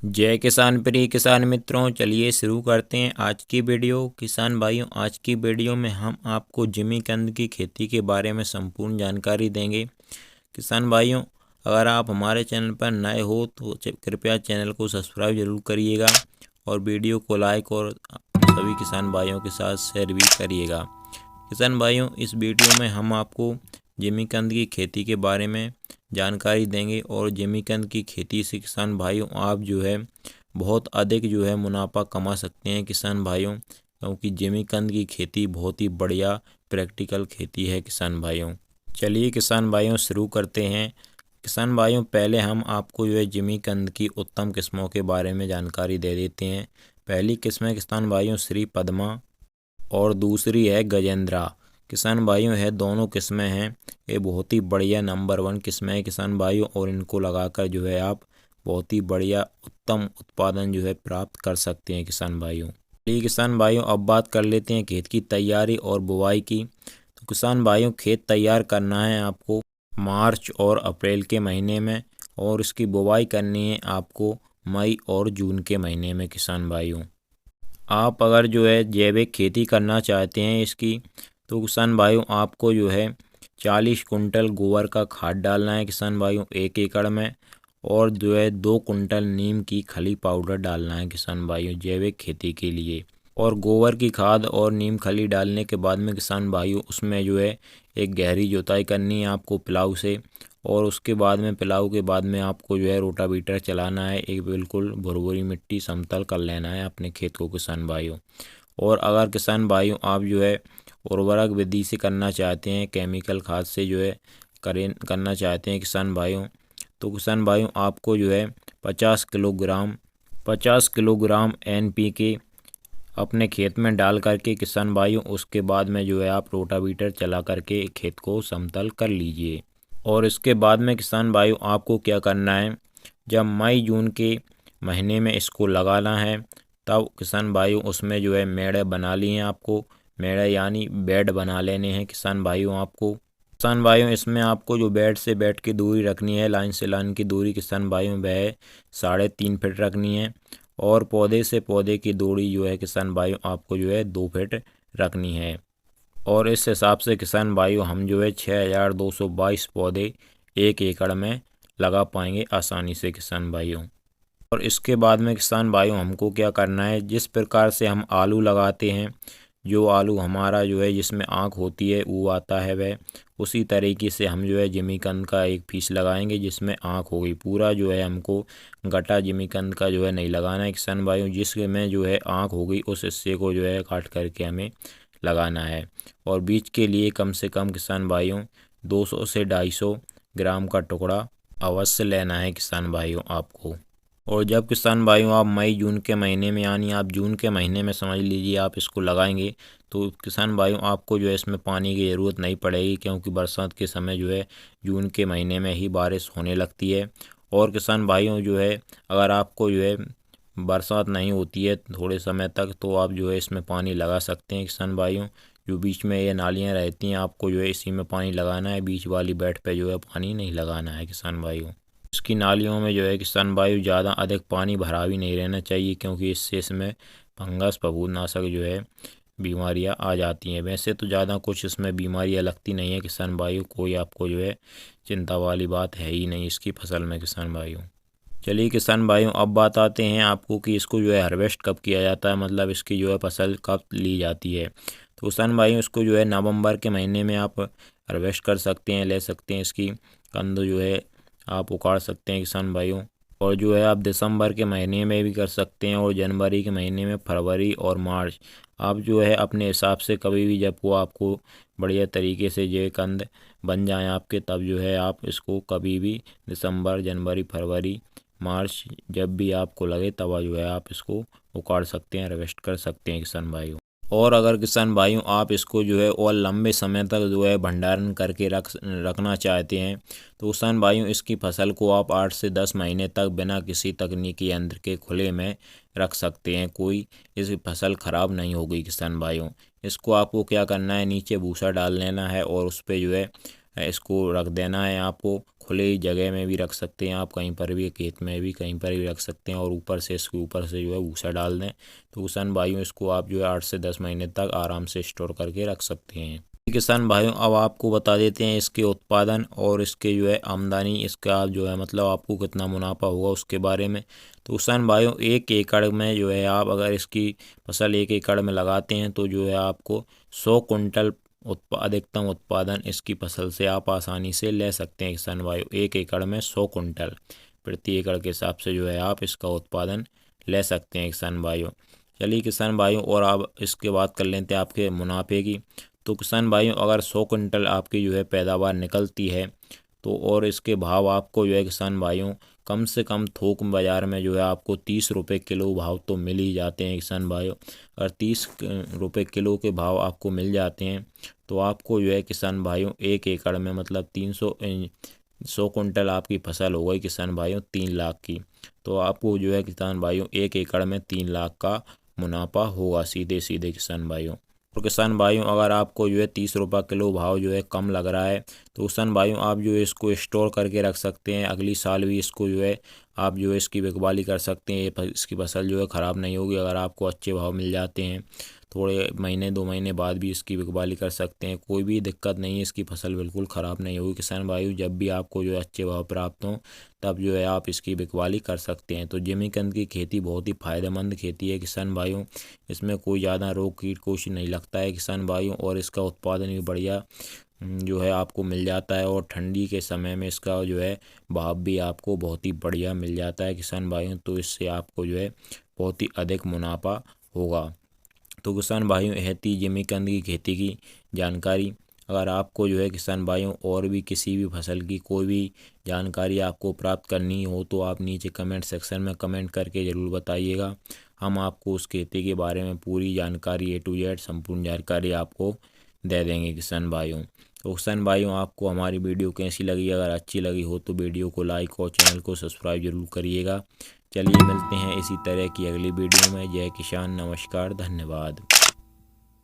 जय किसान प्रिय किसान मित्रों, चलिए शुरू करते हैं आज की वीडियो। किसान भाइयों, आज की वीडियो में हम आपको जिमीकंद की खेती के बारे में संपूर्ण जानकारी देंगे। किसान भाइयों, अगर आप हमारे चैनल पर नए हो तो कृपया चैनल को सब्सक्राइब जरूर करिएगा और वीडियो को लाइक और सभी किसान भाइयों के साथ शेयर भी करिएगा। किसान भाइयों, इस वीडियो में हम आपको जिमीकंद की खेती के बारे में जानकारी देंगे और जिमीकंद की खेती से किसान भाइयों आप जो है बहुत अधिक मुनाफा कमा सकते हैं किसान भाइयों, क्योंकि जिमीकंद की खेती बहुत ही बढ़िया प्रैक्टिकल खेती है किसान भाइयों। चलिए किसान भाइयों शुरू करते हैं। किसान भाइयों, पहले हम आपको जिमीकंद की उत्तम किस्मों के बारे में जानकारी दे देते हैं। पहली किस्म है किसान भाइयों श्री पद्मा और दूसरी है गजेंद्रा। किसान भाइयों है दोनों किस्में हैं, ये बहुत ही बढ़िया नंबर 1 किस्में है किसान भाइयों, और इनको लगाकर आप बहुत ही बढ़िया उत्तम उत्पादन प्राप्त कर सकते हैं किसान भाइयों। चलिए किसान भाइयों, अब बात कर लेते हैं खेत की तैयारी और बुवाई की। तो किसान भाइयों, खेत तैयार करना है आपको मार्च और अप्रैल के महीने में, और इसकी बुवाई करनी है आपको मई और जून के महीने में। किसान भाइयों, आप अगर जैविक खेती करना चाहते हैं इसकी, तो किसान भाइयों आपको 40 कुंटल गोबर का खाद डालना है किसान भाइयों 1 एकड़ में, और 2 कुंटल नीम की खली पाउडर डालना है किसान भाइयों जैविक खेती के लिए। और गोबर की खाद और नीम खली डालने के बाद में किसान भाइयों उसमें एक गहरी जुताई करनी है आपको प्लाऊ से, और उसके बाद में प्लाऊ के बाद में आपको रोटावीटर चलाना है, एक बिल्कुल भुरभुरी मिट्टी समतल कर लेना है अपने खेत को किसान भाइयों। और अगर किसान भाइयों आप उर्वरक विधि से करना चाहते हैं, केमिकल खाद से करना चाहते हैं किसान भाइयों, तो किसान भाइयों आपको 50 किलोग्राम NPK अपने खेत में डाल करके किसान भाइयों उसके बाद में आप रोटावीटर चला करके खेत को समतल कर लीजिए। और इसके बाद में किसान भाइयों आपको क्या करना है, जब मई जून के महीने में इसको लगाना है, तब किसान भाइयों उसमें मेड़े बना लिए आपको, मेड़े यानी बेड बना लेने हैं किसान भाइयों आपको। किसान भाइयों, इसमें आपको बेड से बेड की दूरी रखनी है, लाइन से लाइन की दूरी किसान भाइयों वह 3.5 फीट रखनी है, और पौधे से पौधे की दूरी किसान भाइयों आपको 2 फीट रखनी है। और इस हिसाब से किसान भाइयों हम 6222 पौधे 1 एकड़ में लगा पाएंगे आसानी से किसान भाइयों। और इसके बाद में किसान भाइयों हमको क्या करना है, जिस प्रकार से हम आलू लगाते हैं, जो आलू हमारा जिसमें आँख होती है वो आता है वह, उसी तरीके से हम जिमीकंद का एक पीस लगाएंगे जिसमें आँख होगी। पूरा हमको गटा जिमीकंद का नहीं लगाना है किसान भाइयों, जिसमें आँख होगी उस हिस्से को काट करके हमें लगाना है। और बीज के लिए कम से कम किसान भाइयों 200 से 250 ग्राम का टुकड़ा अवश्य लेना है किसान भाइयों आपको। और जब किसान भाइयों आप मई जून के महीने में, यानी आप जून के महीने में समझ लीजिए आप इसको लगाएंगे, तो किसान भाइयों आपको इसमें पानी की ज़रूरत नहीं पड़ेगी, क्योंकि बरसात के समय जून के महीने में ही बारिश होने लगती है। और किसान भाइयों अगर आपको बरसात नहीं होती है थोड़े समय तक, तो आप इसमें पानी लगा सकते हैं किसान भाइयों। जो बीच में ये नालियाँ रहती हैं आपको इसी में पानी लगाना है, बीच वाली बेड पे पानी नहीं लगाना है किसान भाइयों। इसकी नालियों में किसान भाइयों ज़्यादा अधिक पानी भरा भी नहीं रहना चाहिए, क्योंकि इससे इसमें फंगस फफूंदनाशक बीमारियां आ जाती हैं। वैसे तो ज़्यादा कुछ इसमें बीमारियां लगती नहीं है किसान भाइयों, कोई आपको चिंता वाली बात है ही नहीं इसकी फसल में किसान भाइयों। चलिए किसान भाइयों, अब बात आते हैं आपको कि इसको हार्वेस्ट कब किया जाता है, मतलब इसकी फसल कब ली जाती है। तो किसान भाइयों इसको नवंबर के महीने में आप हार्वेस्ट कर सकते हैं, ले सकते हैं। इसकी कंद आप उखाड़ सकते हैं किसान भाइयों। और आप दिसंबर के महीने में भी कर सकते हैं, और जनवरी के महीने में, फरवरी और मार्च आप अपने हिसाब से कभी भी, जब वो आपको बढ़िया तरीके से कंद बन जाए आपके, तब आप इसको कभी भी दिसंबर, जनवरी, फरवरी, मार्च जब भी आपको लगे तब आप इसको उखाड़ सकते हैं, हार्वेस्ट कर सकते हैं किसान भाइयों। और अगर किसान भाइयों आप इसको और लंबे समय तक भंडारण करके रखना चाहते हैं, तो किसान भाइयों इसकी फसल को आप 8 से 10 महीने तक बिना किसी तकनीकी यंत्र के खुले में रख सकते हैं, कोई इसकी फसल खराब नहीं होगी किसान भाइयों। इसको आपको क्या करना है, नीचे भूसा डाल लेना है और उस पर इसको रख देना है आपको खुले जगह में भी रख सकते हैं आप, कहीं पर भी, खेत में भी कहीं पर भी रख सकते हैं। और ऊपर से इसके ऊपर से जो है भूसा डाल दें तो किसान भाइयों इसको आप जो है 8 से 10 महीने तक आराम से स्टोर करके रख सकते हैं। किसान भाइयों अब आपको बता देते हैं इसके उत्पादन और इसके जो है आमदनी, इसका जो है मतलब आपको कितना मुनाफा होगा उसके बारे में। तो किसान भाइयों 1 एकड़ में जो है आप अगर इसकी फसल 1 एकड़ में लगाते हैं तो जो है आपको 100 कुंटल अधिकतम उत्पादन इसकी फसल से आप आसानी से ले सकते हैं किसान भाइयों। 1 एकड़ में 100 कुंटल प्रति एकड़ के हिसाब से जो है आप इसका उत्पादन ले सकते हैं किसान भाइयों। चलिए किसान भाइयों और आप इसके बात कर लेते हैं आपके मुनाफे की। तो किसान भाइयों अगर 100 कुंटल आपकी जो है पैदावार निकलती है तो और इसके भाव आपको जो है किसान भाइयों कम से कम थोक बाज़ार में जो है आपको 30 रुपये किलो भाव तो मिल ही जाते हैं किसान भाइयों। अगर 30 रुपये किलो के भाव आपको मिल जाते हैं तो आपको जो है किसान भाइयों 1 एकड़ में मतलब 100 कुंटल आपकी फसल हो गई किसान भाइयों 3 लाख की। तो आपको जो है किसान भाइयों 1 एकड़ में 3 लाख का मुनाफा होगा सीधे सीधे किसान भाइयों। तो किसान भाइयों अगर आपको जो है 30 रुपये किलो भाव जो है कम लग रहा है तो किसान भाइयों आप जो है इसको स्टोर करके रख सकते हैं, अगली साल भी इसको जो है आप जो है इसकी बिकवाली कर सकते हैं। इसकी फसल जो है ख़राब नहीं होगी अगर आपको अच्छे भाव मिल जाते हैं। थोड़े महीने 2 महीने बाद भी इसकी बिकवाली कर सकते हैं, कोई भी दिक्कत नहीं है, इसकी फसल बिल्कुल ख़राब नहीं होगी किसान भाइयों। जब भी आपको जो है अच्छे भाव प्राप्त हों तब जो है आप इसकी बिकवाली कर सकते हैं। तो जिमीकंद की खेती बहुत ही फ़ायदेमंद खेती है किसान भाइयों, इसमें कोई ज़्यादा रोग कीट कुछ नहीं लगता है किसान भाइयों और इसका उत्पादन भी बढ़िया जो है आपको मिल जाता है। और ठंडी के समय में इसका जो है भाव भी आपको बहुत ही बढ़िया मिल जाता है किसान भाइयों। तो इससे आपको जो है बहुत ही अधिक मुनाफा होगा। तो किसान भाइयों यह थी जिमीकंद की खेती की जानकारी। अगर आपको जो है किसान भाइयों और भी किसी भी फसल की कोई भी जानकारी आपको प्राप्त करनी हो तो आप नीचे कमेंट सेक्शन में कमेंट करके ज़रूर बताइएगा। हम आपको उस खेती के बारे में पूरी जानकारी A to Z संपूर्ण जानकारी आपको दे देंगे किसान भाइयों। तो किसान भाइयों आपको हमारी वीडियो कैसी लगी, अगर अच्छी लगी हो तो वीडियो को लाइक और चैनल को सब्सक्राइब जरूर करिएगा। चलिए मिलते हैं इसी तरह की अगली वीडियो में। जय किसान, नमस्कार, धन्यवाद।